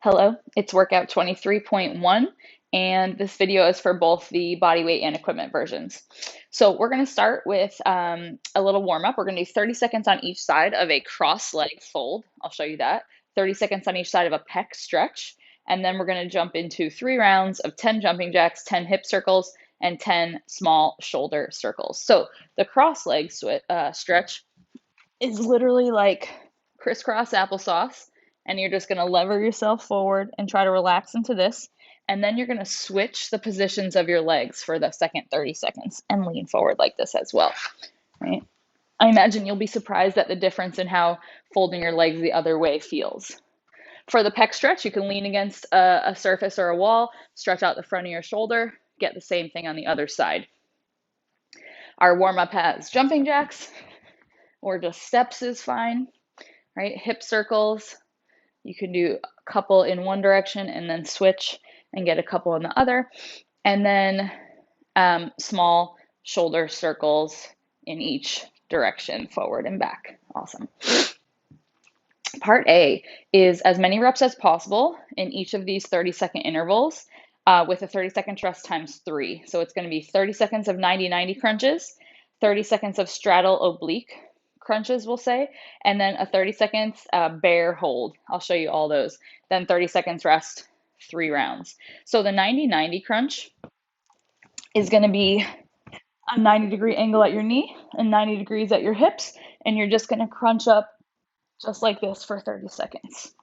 Hello, it's workout 23.1, and this video is for both the body weight and equipment versions. So we're going to start with a little warm up. We're going to do 30 seconds on each side of a cross leg fold. I'll show you that. 30 seconds on each side of a pec stretch. And then we're going to jump into 3 rounds of 10 jumping jacks, 10 hip circles, and 10 small shoulder circles. So the cross leg stretch is literally like crisscross applesauce, and you're just going to lever yourself forward and try to relax into this. And then you're going to switch the positions of your legs for the second 30 seconds and lean forward like this as well, right? I imagine you'll be surprised at the difference in how folding your legs the other way feels. For the pec stretch, you can lean against a surface or a wall, stretch out the front of your shoulder, get the same thing on the other side. Our warm up has jumping jacks, or just steps is fine, right? Hip circles, you can do a couple in one direction and then switch and get a couple in the other. And then small shoulder circles in each direction, forward and back. Awesome. Part A is as many reps as possible in each of these 30-second intervals with a 30-second rest times 3. So it's going to be 30 seconds of 90-90 crunches, 30 seconds of straddle oblique crunches, we'll say, and then a 30 seconds bear hold. I'll show you all those. Then 30 seconds rest, 3 rounds. So the 90-90 crunch is going to be a 90-degree angle at your knee and 90 degrees at your hips, and you're just going to crunch up just like this for 30 seconds.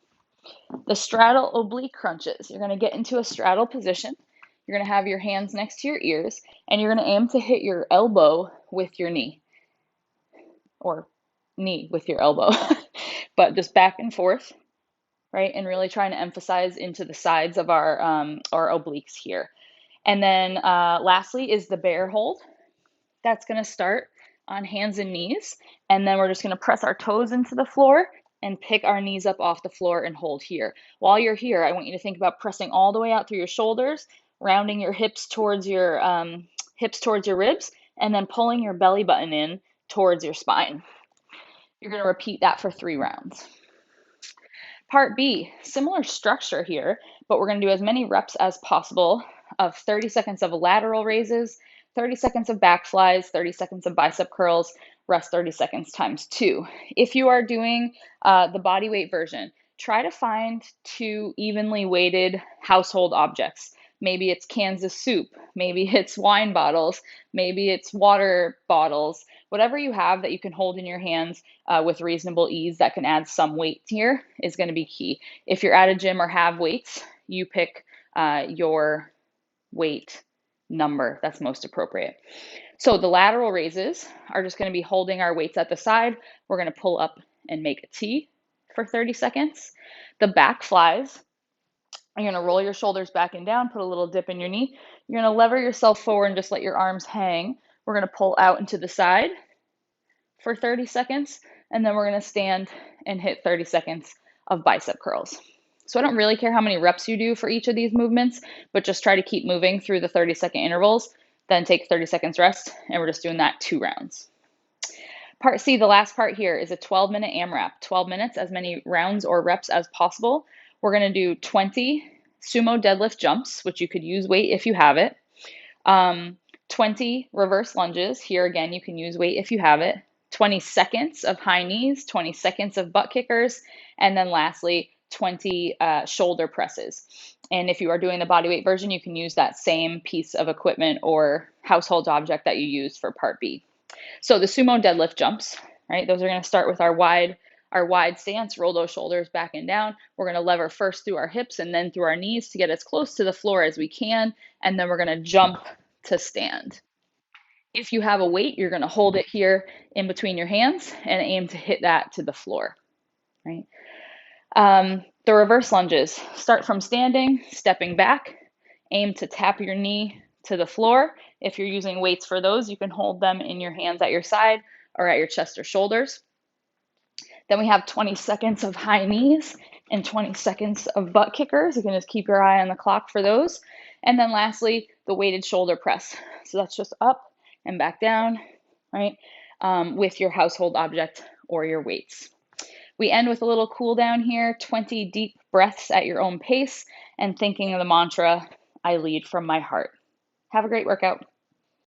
The straddle oblique crunches, you're going to get into a straddle position. You're going to have your hands next to your ears, and you're going to aim to hit your elbow with your knee, or knee with your elbow, but just back and forth, right? And really trying to emphasize into the sides of our obliques here. And then lastly is the bear hold. That's going to start on hands and knees, and then we're just going to press our toes into the floor and pick our knees up off the floor and hold here. While you're here, I want you to think about pressing all the way out through your shoulders, rounding your hips towards your ribs, and then pulling your belly button in towards your spine. You're going to repeat that for 3 rounds. Part B, similar structure here, but we're going to do as many reps as possible of 30 seconds of lateral raises, 30 seconds of back flies, 30 seconds of bicep curls, rest 30 seconds times 2. If you are doing the body weight version, try to find 2 evenly weighted household objects. Maybe it's cans of soup, maybe it's wine bottles, maybe it's water bottles, whatever you have that you can hold in your hands with reasonable ease that can add some weight here is going to be key. If you're at a gym or have weights, you pick your weight number that's most appropriate. So the lateral raises are just going to be holding our weights at the side. We're going to pull up and make a T for 30 seconds. The back flies, you're going to roll your shoulders back and down, put a little dip in your knee. You're going to lever yourself forward and just let your arms hang. We're going to pull out into the side for 30 seconds, and then we're going to stand and hit 30 seconds of bicep curls. So I don't really care how many reps you do for each of these movements, but just try to keep moving through the 30-second intervals, then take 30 seconds rest, and we're just doing that 2 rounds. Part C, the last part here, is a 12-minute AMRAP. 12 minutes, as many rounds or reps as possible. We're going to do 20 sumo deadlift jumps, which you could use weight if you have it. 20 reverse lunges. Here again, you can use weight if you have it. 20 seconds of high knees, 20 seconds of butt kickers, and then lastly, 20 shoulder presses. And if you are doing the bodyweight version, you can use that same piece of equipment or household object that you used for part B. So the sumo deadlift jumps, right? Those are going to start with our wide stance, roll those shoulders back and down. We're going to lever first through our hips and then through our knees to get as close to the floor as we can. And then we're going to jump to stand. If you have a weight, you're going to hold it here in between your hands and aim to hit that to the floor, right? The reverse lunges, start from standing, stepping back, aim to tap your knee to the floor. If you're using weights for those, you can hold them in your hands at your side or at your chest or shoulders. Then we have 20 seconds of high knees and 20 seconds of butt kickers. You can just keep your eye on the clock for those. And then lastly, the weighted shoulder press. So that's just up and back down, right, with your household object or your weights. We end with a little cool down here, 20 deep breaths at your own pace, and thinking of the mantra, I lead from my heart. Have a great workout.